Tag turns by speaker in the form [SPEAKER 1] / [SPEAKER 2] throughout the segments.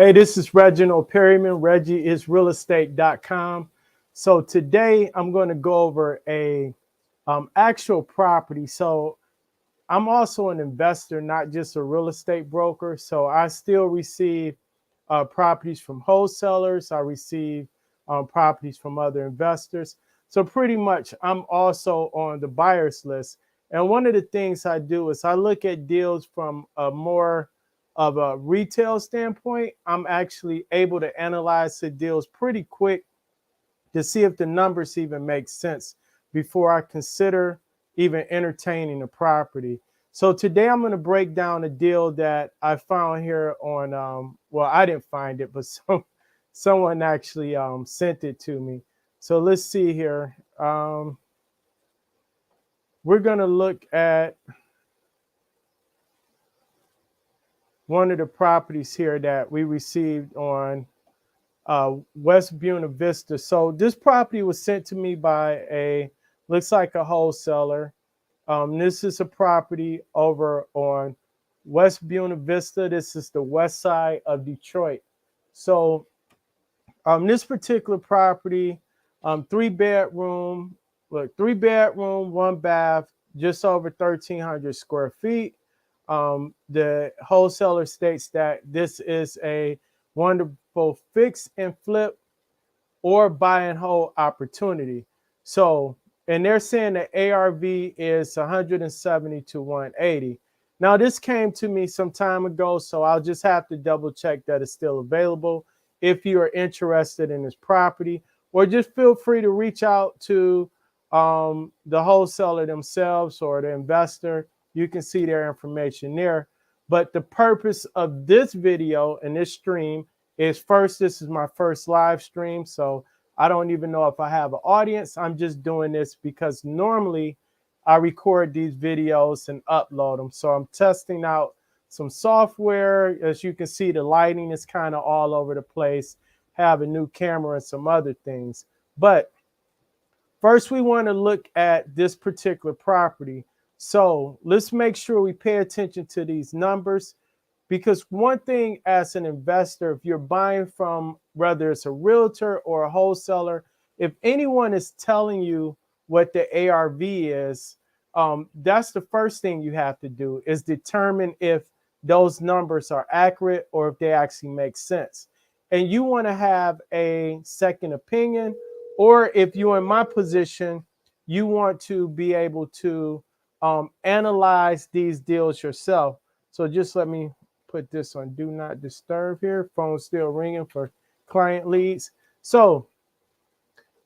[SPEAKER 1] Hey, this is Reginald Perryman, reggieisrealestate.com. So today I'm going to go over a actual property. So I'm also an investor, not just a real estate broker. So I still receive properties from wholesalers. I receive properties from other investors. So pretty much I'm also on the buyer's list. And one of the things I do is I look at deals from a more of a retail standpoint. I'm actually able to analyze the deals pretty quick to see if the numbers even make sense before I consider even entertaining the property. So today I'm going to break down a deal that I found here on, well, I didn't find it, but someone actually sent it to me. So let's see here. We're going to look at one of the properties here that we received on West Buena Vista. So this property was sent to me by looks like a wholesaler. This is a property over on West Buena Vista. This is the west side of Detroit. So this particular property, three bedroom, one bath, just over 1,300 square feet. The wholesaler states that this is a wonderful fix and flip or buy and hold opportunity. So, and they're saying the ARV is 170 to 180. Now, this came to me some time ago, so I'll just have to double check that it's still available. If you are interested in this property, or just feel free to reach out to the wholesaler themselves or the investor. You can see their information there. But the purpose of this video and this stream is, first, this is my first live stream, so I don't even know if I have an audience. I'm just doing this because normally I record these videos and upload them. So I'm testing out some software. As you can see, the lighting is kind of all over the place. Have a new camera and some other things. But first, we want to look at this particular property. So let's make sure we pay attention to these numbers, because one thing as an investor, if you're buying from, whether it's a realtor or a wholesaler, if anyone is telling you what the ARV is, that's the first thing you have to do, is determine if those numbers are accurate or if they actually make sense. And you want to have a second opinion, or if you're in my position, you want to be able to analyze these deals yourself. So just let me put this on do not disturb here. Phone's still ringing for client leads. So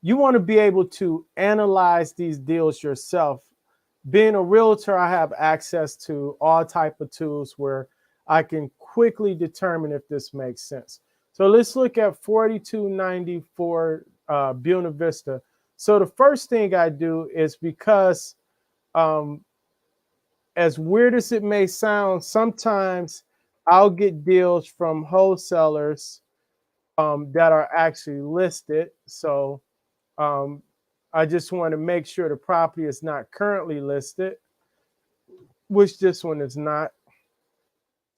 [SPEAKER 1] you want to be able to analyze these deals yourself. Being a realtor, I have access to all type of tools where I can quickly determine if this makes sense. So let's look at 4294 Buena Vista. So the first thing I do is, because as weird as it may sound, sometimes I'll get deals from wholesalers that are actually listed. So I just want to make sure the property is not currently listed, which this one is not.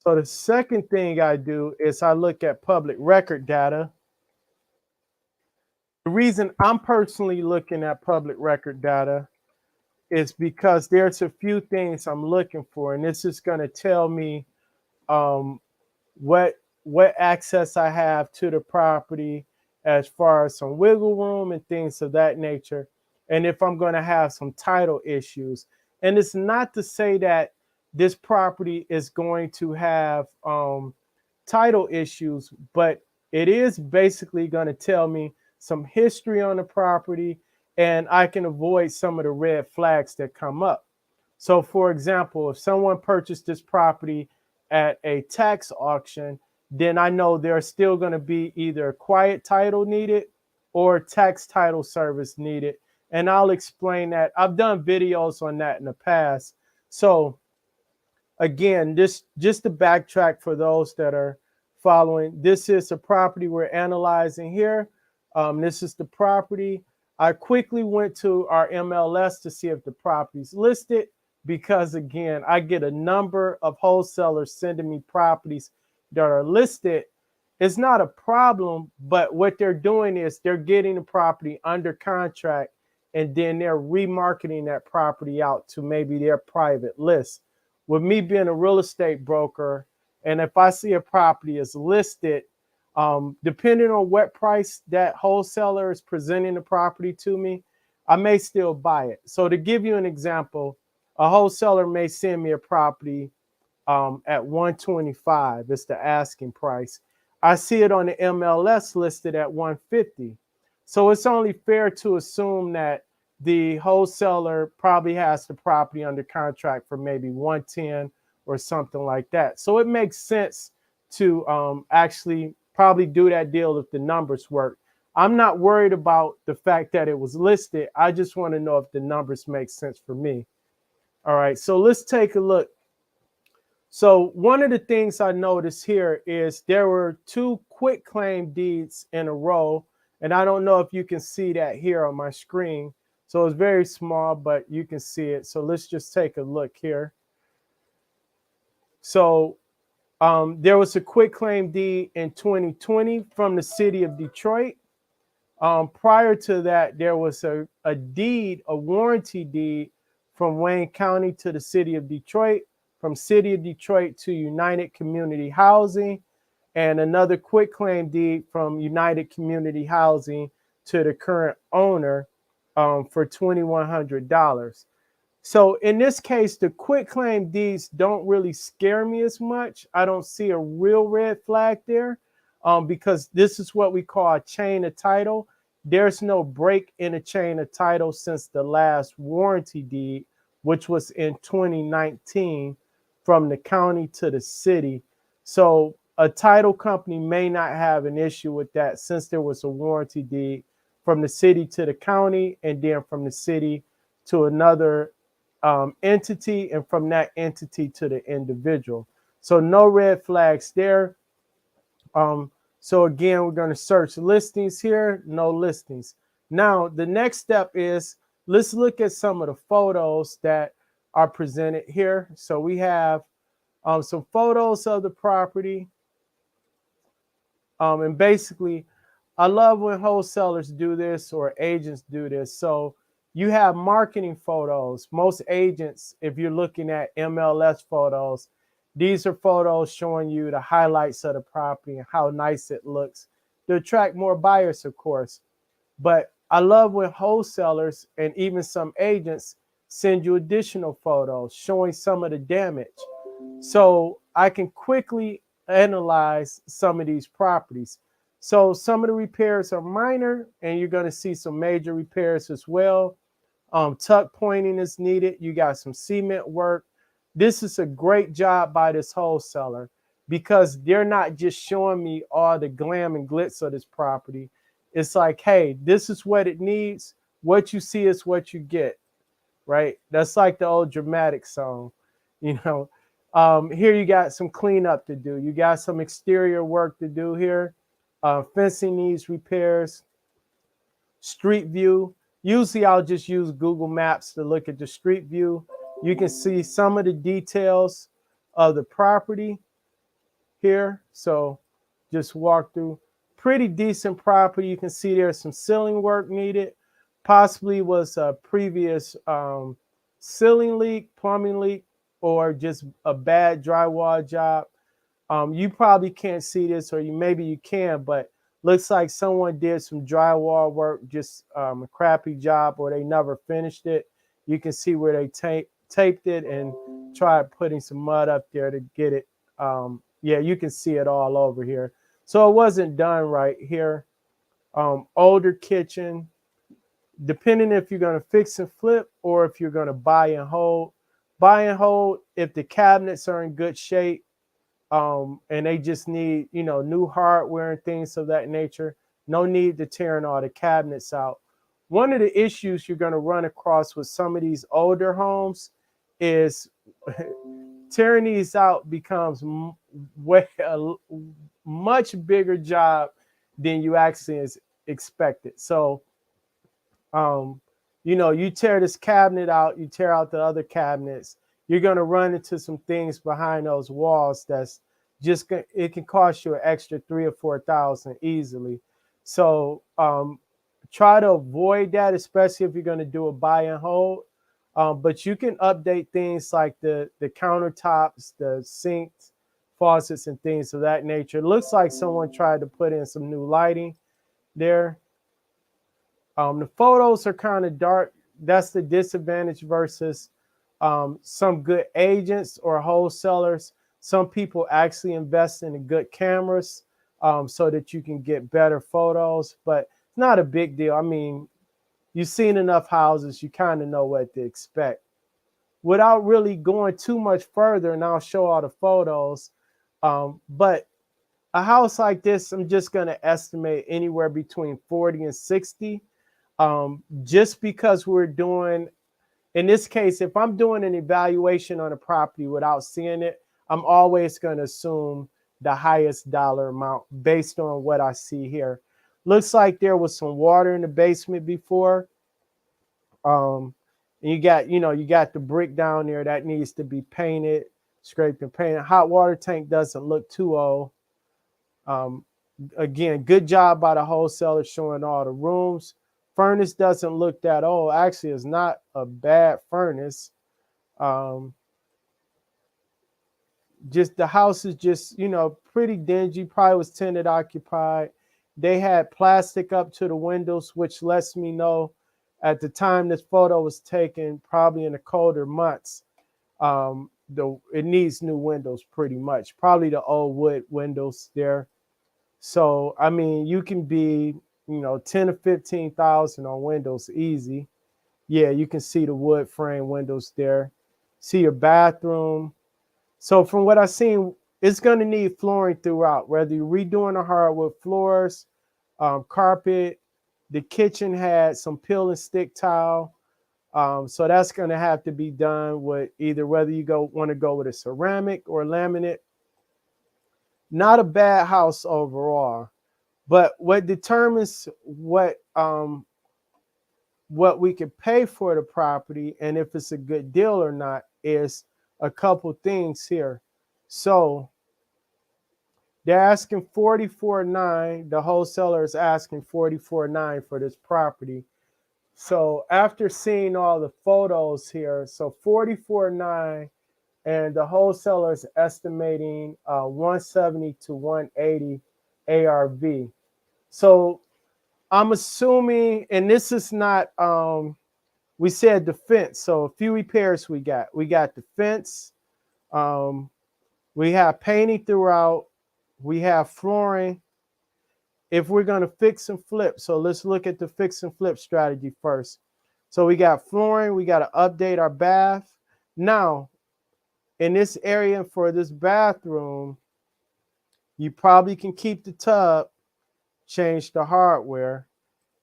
[SPEAKER 1] So the second thing I do is I look at public record data. The reason I'm personally looking at public record data is because there's a few things I'm looking for, and this is going to tell me what access I have to the property, as far as some wiggle room and things of that nature, and if I'm going to have some title issues. And it's not to say that this property is going to have title issues, but it is basically going to tell me some history on the property, and I can avoid some of the red flags that come up. So for example, if someone purchased this property at a tax auction, then I know there's still going to be either a quiet title needed or tax title service needed. And I'll explain that. I've done videos on that in the past. So again, this just to backtrack for those that are following, this is a property we're analyzing here. This is the property. I quickly went to our MLS to see if the property's listed, because again, I get a number of wholesalers sending me properties that are listed, it's not a problem, but what they're doing is they're getting the property under contract and then they're remarketing that property out to maybe their private list. With me being a real estate broker, and if I see a property is listed, depending on what price that wholesaler is presenting the property to me, I may still buy it. So to give you an example, a wholesaler may send me a property at 125. It's the asking price. I see it on the MLS listed at 150. So it's only fair to assume that the wholesaler probably has the property under contract for maybe 110 or something like that. So it makes sense to actually probably do that deal if the numbers work. I'm not worried about the fact that it was listed. I just want to know if the numbers make sense for me. All right, so let's take a look. So one of the things I noticed here is there were two quit claim deeds in a row. And I don't know if you can see that here on my screen. So it's very small, but you can see it. So let's just take a look here. So there was a quit claim deed in 2020 from the city of Detroit. Prior to that, there was a deed, a warranty deed from Wayne County to the city of Detroit, from city of Detroit to United Community Housing, and another quitclaim deed from United Community Housing to the current owner for $2,100. So in this case, the quitclaim deeds don't really scare me as much. I don't see a real red flag there because this is what we call a chain of title. There's no break in a chain of title since the last warranty deed, which was in 2019 from the county to the city. So a title company may not have an issue with that since there was a warranty deed from the city to the county and then from the city to another entity and from that entity to the individual. So no red flags there. So again, we're going to search listings here, no listings. Now, the next step is let's look at some of the photos that are presented here. So we have some photos of the property. And basically, I love when wholesalers do this or agents do this. So you have marketing photos. Most agents, if you're looking at MLS photos, these are photos showing you the highlights of the property and how nice it looks to attract more buyers, of course. But I love when wholesalers and even some agents send you additional photos showing some of the damage. So I can quickly analyze some of these properties. So some of the repairs are minor, and you're going to see some major repairs as well. Tuck pointing is needed. You got some cement work. This is a great job by this wholesaler because they're not just showing me all the glam and glitz of this property. It's like, hey, this is what it needs. What you see is what you get, right? That's like the old dramatic song, you know. Here you got some cleanup to do. You got some exterior work to do here. Fencing needs repairs. Street view. Usually I'll just use Google Maps to look at the street view. You can see some of the details of the property here. So just walk through. Pretty decent property. You can see there's some ceiling work needed. Possibly was a previous ceiling leak, plumbing leak, or just a bad drywall job. You probably can't see this, or maybe you can, but looks like someone did some drywall work, just a crappy job, or they never finished it. You can see where they taped it and tried putting some mud up there to get it. Yeah, you can see it all over here. So it wasn't done right here. Older kitchen, depending if you're going to fix and flip or if you're going to buy and hold. Buy and hold, if the cabinets are in good shape, and they just need, new hardware and things of that nature, no need to tearing all the cabinets out. One of the issues you're going to run across with some of these older homes is tearing these out becomes a much bigger job than you actually expected. So, you tear this cabinet out, you tear out the other cabinets, you're going to run into some things behind those walls that's it can cost you an extra 3 or 4 thousand easily. So try to avoid that, especially if you're going to do a buy and hold. But you can update things like the countertops, the sinks, faucets, and things of that nature. It looks like someone tried to put in some new lighting there. The photos are kind of dark. That's the disadvantage versus some good agents or wholesalers. Some people actually invest in the good cameras so that you can get better photos, but it's not a big deal. I mean, you've seen enough houses, you kind of know what to expect. Without really going too much further, and I'll show all the photos, but a house like this, I'm just going to estimate anywhere between 40 and 60 just because we're doing, in this case, if I'm doing an evaluation on a property without seeing it, I'm always going to assume the highest dollar amount based on what I see here. Looks like there was some water in the basement before. And you got the brick down there that needs to be painted, scraped and painted. Hot water tank doesn't look too old. Um, Again, good job by the wholesaler showing all the rooms. Furnace doesn't look that old. Actually, it's not a bad furnace. Um, just the house is just, pretty dingy. Probably was tenant occupied. They had plastic up to the windows, which lets me know at the time this photo was taken, probably in the colder months, it needs new windows pretty much. Probably the old wood windows there. So I mean, you can be, 10 to 15,000 on windows easy. Yeah, you can see the wood frame windows there. See your bathroom. So from what I've seen, it's going to need flooring throughout, whether you're redoing the hardwood floors, carpet. The kitchen had some peel and stick tile. So that's going to have to be done with either whether you want to go with a ceramic or laminate. Not a bad house overall. But what determines what we can pay for the property and if it's a good deal or not is a couple things here. So they're asking 44.9. The wholesaler is asking 44.9 for this property. So after seeing all the photos here, so 44.9, and the wholesaler is estimating 170 to 180 ARV. So I'm assuming, and this is not, we said the fence. So a few repairs we got. We got the fence. We have painting throughout. We have flooring. If we're going to fix and flip, so let's look at the fix and flip strategy first. So we got flooring. We got to update our bath. Now, in this area for this bathroom, you probably can keep the tub, change the hardware,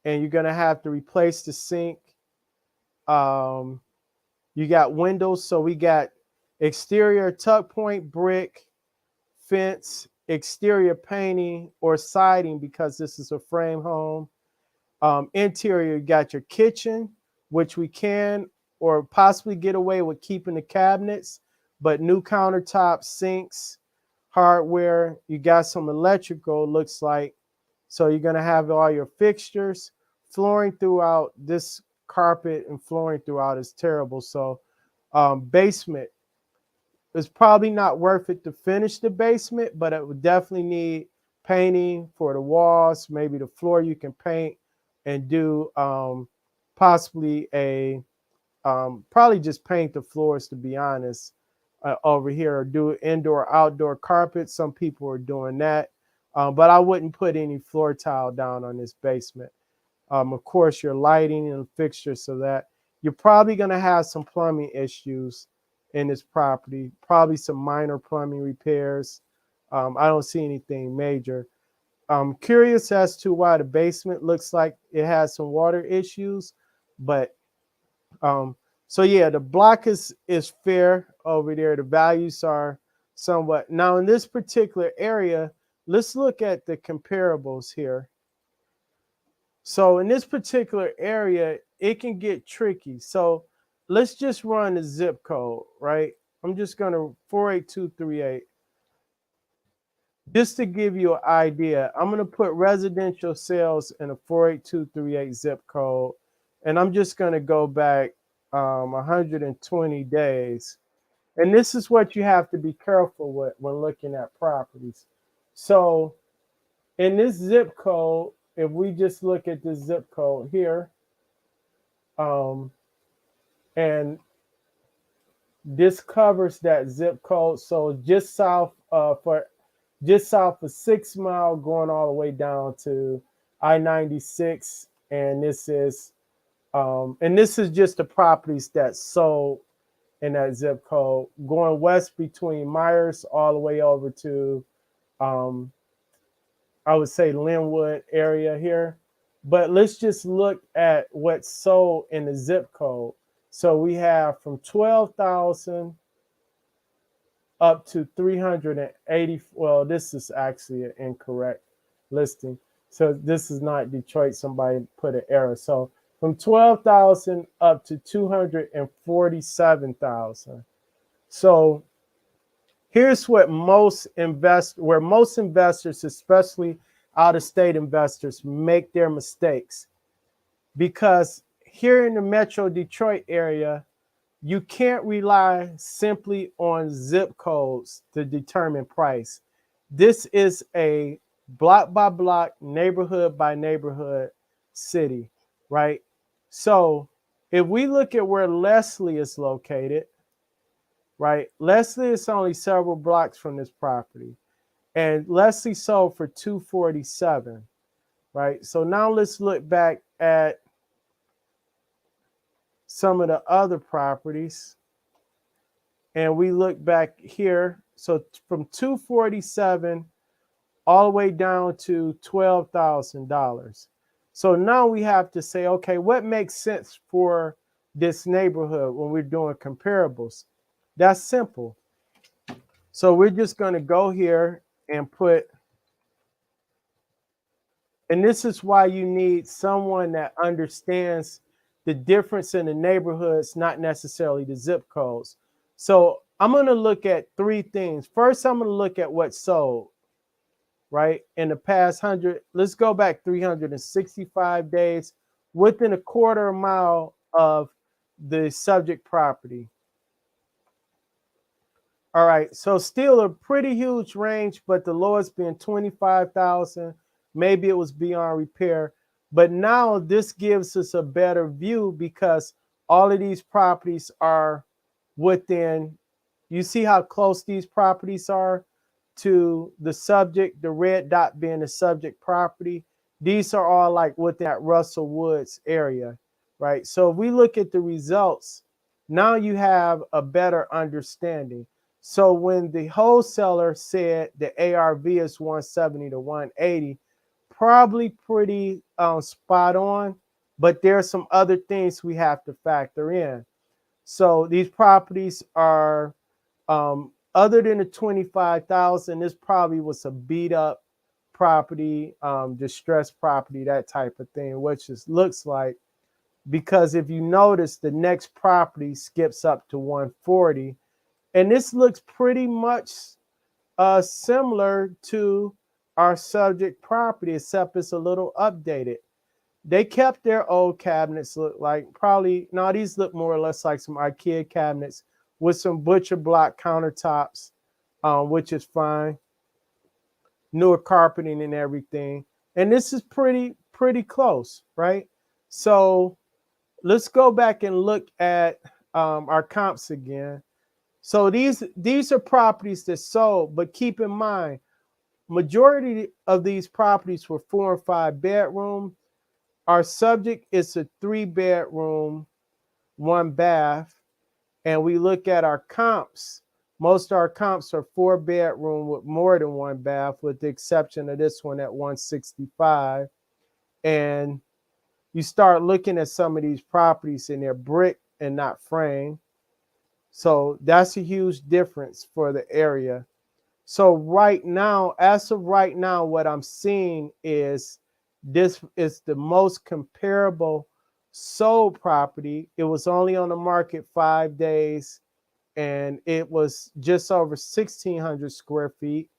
[SPEAKER 1] and you're going to have to replace the sink. You got windows, so we got exterior tuck point brick, fence, exterior painting or siding because this is a frame home. Interior, you got your kitchen, which we can or possibly get away with keeping the cabinets, but new countertops, sinks, hardware. You got some electrical, looks like. So you're going to have all your fixtures. Flooring throughout, this carpet and flooring throughout is terrible. So basement, it's probably not worth it to finish the basement, but it would definitely need painting for the walls. Maybe the floor you can paint and do possibly probably just paint the floors, to be honest, over here, or do indoor, outdoor carpet. Some people are doing that. But I wouldn't put any floor tile down on this basement. Of course, your lighting and fixtures, so that you're probably going to have some plumbing issues in this property, probably some minor plumbing repairs. I don't see anything major. I'm curious as to why the basement looks like it has some water issues, but so yeah, the block is fair over there. The values are somewhat. Now in this particular area, let's look at the comparables here. So in this particular area, it can get tricky. So let's just run the zip code, right? I'm just going to 48238. just to give you an idea, I'm going to put residential sales in a 48238 zip code, and I'm just going to go back 120 days. And this is what you have to be careful with when looking at properties. So in this zip code, if we just look at this zip code here, um, and this covers that zip code. So just south of 6 Mile, going all the way down to I-96, and this is just the properties that sold in that zip code, going west between Myers all the way over to um, I would say Linwood area here. But let's just look at what's sold in the zip code. So we have from 12,000 up to 380. Well, this is actually an incorrect listing. So this is not Detroit. Somebody put an error. So from 12,000 up to 247,000. So here's what most investors, especially out of state investors, make their mistakes. Because here in the Metro Detroit area, you can't rely simply on zip codes to determine price. This is a block by block, neighborhood by neighborhood city, right? So if we look at where Leslie is located, right? Leslie is only several blocks from this property, and Leslie sold for 247, right? So now let's look back at some of the other properties, and we look back here. So from 247 all the way down to $12,000. So now we have to say, okay, what makes sense for this neighborhood when we're doing comparables? That's simple. So we're just going to go here and put, and this is why you need someone that understands the difference in the neighborhoods, not necessarily the zip codes. So I'm going to look at three things. First, I'm going to look at what sold, right? In the past 100, let's go back 365 days within a quarter mile of the subject property. All right, so still a pretty huge range, but the lowest being 25,000. Maybe it was beyond repair, but now this gives us a better view because all of these properties are within. You see how close these properties are to the subject, the red dot being the subject property. These are all like within that Russell Woods area, right? So if we look at the results, now you have a better understanding. So when the wholesaler said the ARV is 170 to 180, probably pretty spot on, but there are some other things we have to factor in. So these properties are, other than the 25,000, this probably was a beat up property, distressed property, that type of thing, which is looks like, because if you notice, the next property skips up to 140. And this looks pretty much similar to our subject property, except it's a little updated. They kept their old cabinets, look like probably, now these look more or less like some IKEA cabinets with some butcher block countertops, which is fine. Newer carpeting and everything. And this is pretty close, right? So let's go back and look at our comps again. So these are properties that sold, but keep in mind, majority of these properties were 4 and 5 bedroom. Our subject is a 3 bedroom, 1 bath, and we look at our comps. Most of our comps are 4 bedroom with more than 1 bath, with the exception of this one at 165. And you start looking at some of these properties and they're brick and not frame. So that's a huge difference for the area. So right now, as of right now, what I'm seeing is this is the most comparable sold property. It was only on the market 5 days, and it was just over 1,600 square feet.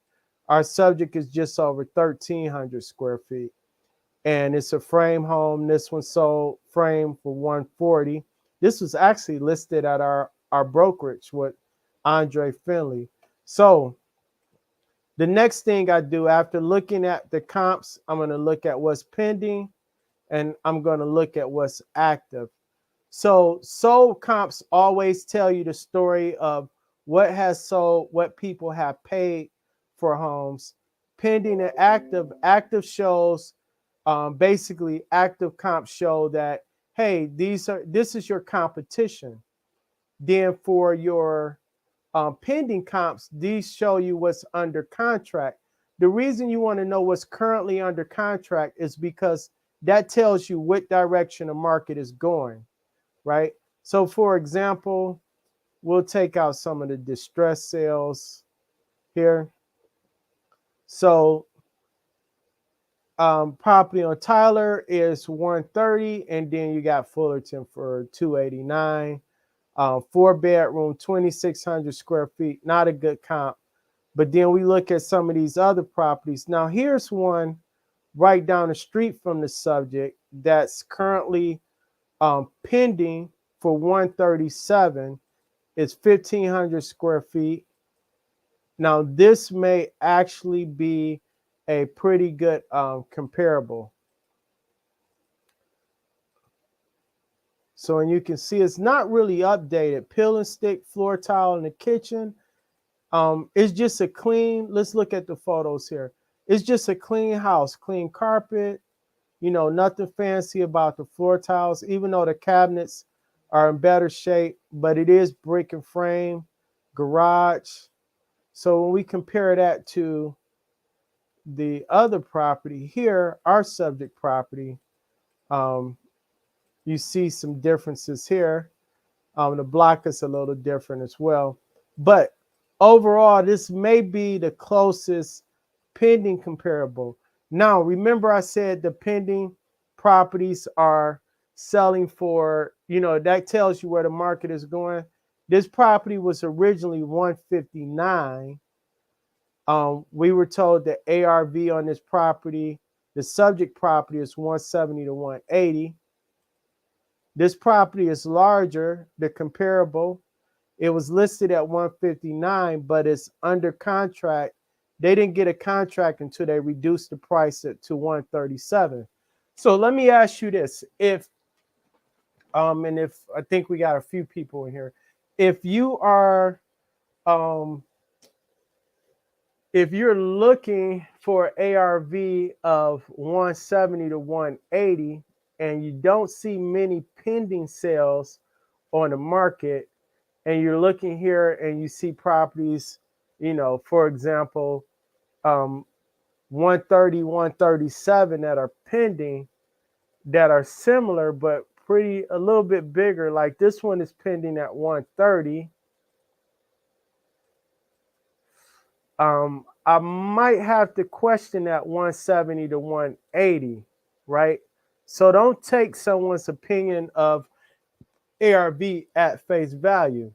[SPEAKER 1] Our subject is just over 1,300 square feet. And it's a frame home. This one sold frame for 140. This was actually listed at our brokerage with Andre Finley. So the next thing I do after looking at the comps, I'm going to look at what's pending and I'm going to look at what's active. So sold comps always tell you the story of what has sold, what people have paid for homes. Pending and active shows, basically active comps show that, hey, this is your competition. Then for your pending comps, these show you what's under contract. The reason you want to know what's currently under contract is because that tells you what direction the market is going, right? So for example, we'll take out some of the distress sales here. So property on Tyler is 130, and then you got Fullerton for 289. 4-bedroom, 2,600 square feet, not a good comp. But then we look at some of these other properties. Now here's one right down the street from the subject that's currently pending for 137. It's 1,500 square feet. Now this may actually be a pretty good comparable. So, and you can see it's not really updated. Peel and stick floor tile in the kitchen. It's just a clean, let's look at the photos here. It's just a clean house, clean carpet, you know, nothing fancy about the floor tiles, even though the cabinets are in better shape, but it is brick and frame, garage. So when we compare that to the other property here, our subject property, you see some differences here. The block is a little different as well. But overall, this may be the closest pending comparable. Now, remember I said the pending properties are selling for, you know, that tells you where the market is going. This property was originally 159. We were told the ARV on this property, the subject property is 170 to 180. This property is larger, the comparable. It was listed at 159, but it's under contract. They didn't get a contract until they reduced the price to 137. So let me ask you this. If and if I think we got a few people in here, if you are if you're looking for ARV of 170 to 180 and you don't see many pending sales on the market, and you're looking here and you see properties, you know, for example, 130, 137 that are pending that are similar but pretty a little bit bigger. Like this one is pending at 130. I might have to question that 170 to 180, right? So don't take someone's opinion of ARV at face value.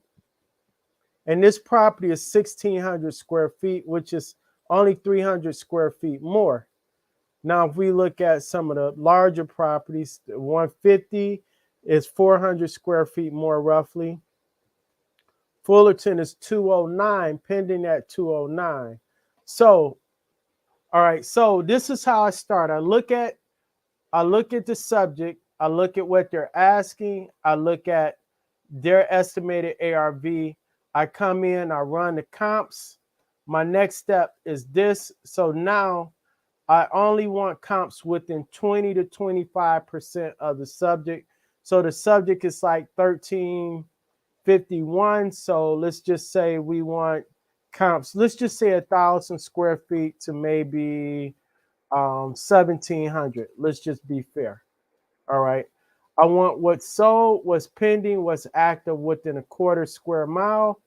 [SPEAKER 1] And this property is 1,600 square feet, which is only 300 square feet more. Now, if we look at some of the larger properties, 150 is 400 square feet more roughly. Fullerton is 209, pending at 209. So, all right, so this is how I start. I look at the subject, I look at what they're asking, I look at their estimated ARV. I come in, I run the comps. My next step is this. So now I only want comps within 20 to 25% of the subject. So the subject is like 1351. So let's just say we want comps. Let's just say 1,000 square feet to maybe 1,700. Let's just be fair. All right. I want what's sold, what's pending, what's active within a quarter square mile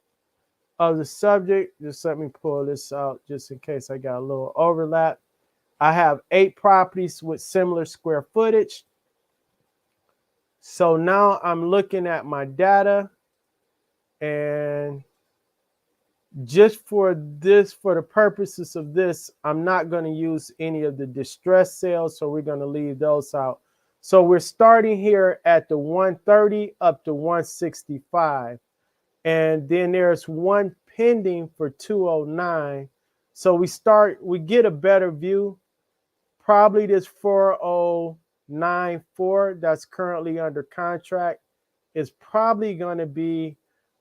[SPEAKER 1] of the subject. Just let me pull this out just in case I got a little overlap. I have 8 properties with similar square footage. So now I'm looking at my data and just for this, for the purposes of this, I'm not going to use any of the distress sales, so we're going to leave those out. So we're starting here at the 130 up to 165. And then there's one pending for 209. So we get a better view. Probably this 4094 that's currently under contract is probably going to be,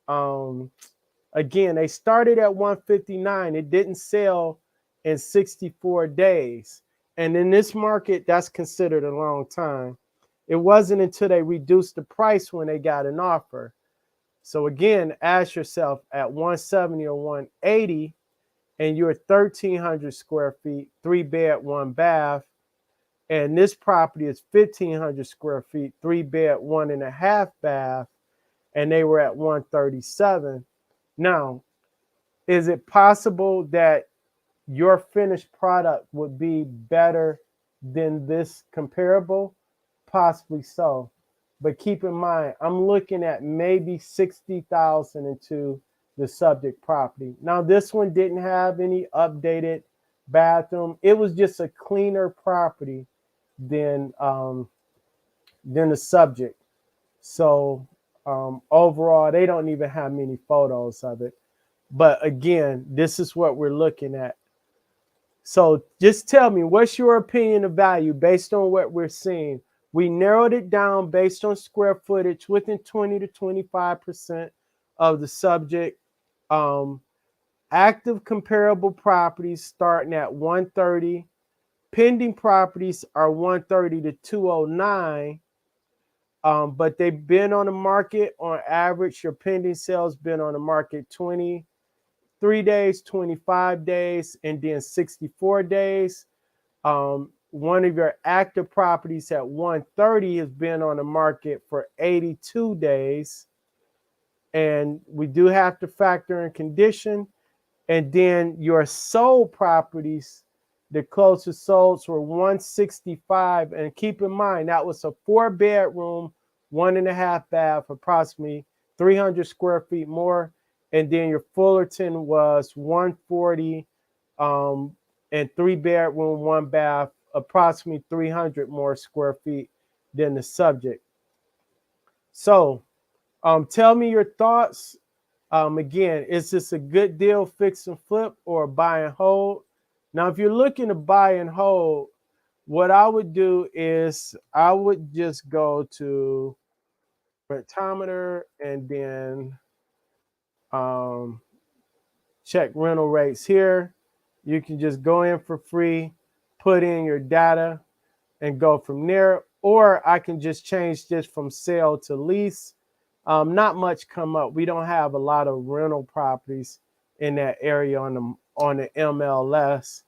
[SPEAKER 1] again, they started at 159. It didn't sell in 64 days. And in this market, that's considered a long time. It wasn't until they reduced the price when they got an offer. So again, ask yourself at 170 or 180, and you're 1,300 square feet, 3-bed, 1-bath, and this property is 1,500 square feet, 3-bed, 1.5-bath, and they were at 137. Now, is it possible that your finished product would be better than this comparable? Possibly so. But keep in mind, I'm looking at maybe 60,000 into the subject property. Now, this one didn't have any updated bathroom. It was just a cleaner property than the subject. So overall, they don't even have many photos of it. But again, this is what we're looking at. So just tell me, what's your opinion of value based on what we're seeing? We narrowed it down based on square footage within 20 to 25% of the subject. Active comparable properties starting at 130. Pending properties are 130 to 209. But they've been on the market on average. Your pending sales been on the market 23 days, 25 days, and then 64 days. One of your active properties at 130 has been on the market for 82 days. And we do have to factor in condition. And then your sold properties, the closest solds were 165. And keep in mind, that was a 4-bedroom, 1.5-bath, approximately 300 square feet more. And then your Fullerton was 140 and 3-bedroom, 1-bath, approximately 300 more square feet than the subject. So tell me your thoughts. Again, is this a good deal, fix and flip, or buy and hold? Now, if you're looking to buy and hold, what I would do is I would just go to Rentometer and then check rental rates here. You can just go in for free, put in your data, and go from there. Or I can just change this from sale to lease. Not much come up. We don't have a lot of rental properties in that area on the MLS.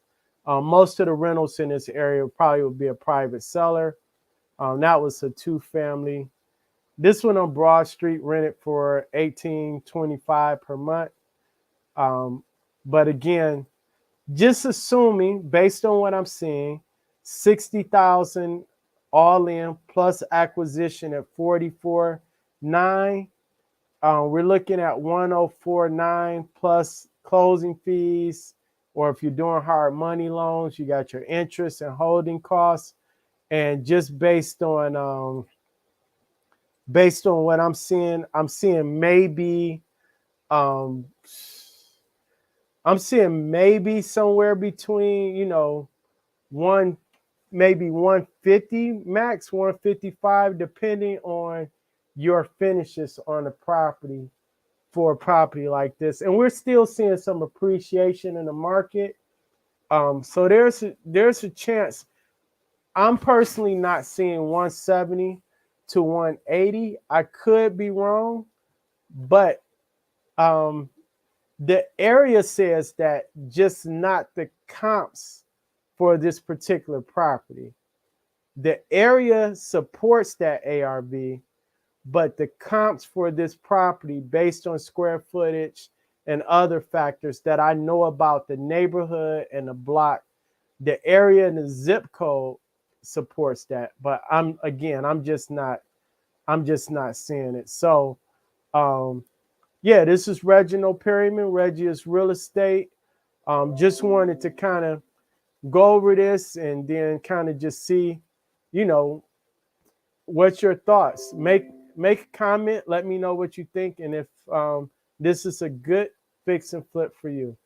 [SPEAKER 1] Most of the rentals in this area probably would be a private seller. That was a 2-family. This one on Broad Street rented for $18.25 per month. But again, just assuming based on what I'm seeing, 60,000 all in plus acquisition at 44.9. We're looking at 104.9 plus closing fees, or if you're doing hard money loans, you got your interest and holding costs. And just based on what I'm seeing maybe I'm seeing maybe somewhere between, maybe 150 max, 155, depending on your finishes on the property for a property like this. And we're still seeing some appreciation in the market. So there's a chance. I'm personally not seeing 170 to 180. I could be wrong, but the area says that just not the comps for this particular property. The area supports that ARV, but the comps for this property based on square footage and other factors that I know about the neighborhood and the block, the area and the zip code supports that. But I'm just not seeing it. So Yeah, this is Reginald Perryman, Regius Real Estate. Just wanted to kind of go over this and then kind of just see, you know, what's your thoughts. Make a comment. Let me know what you think, and if this is a good fix and flip for you.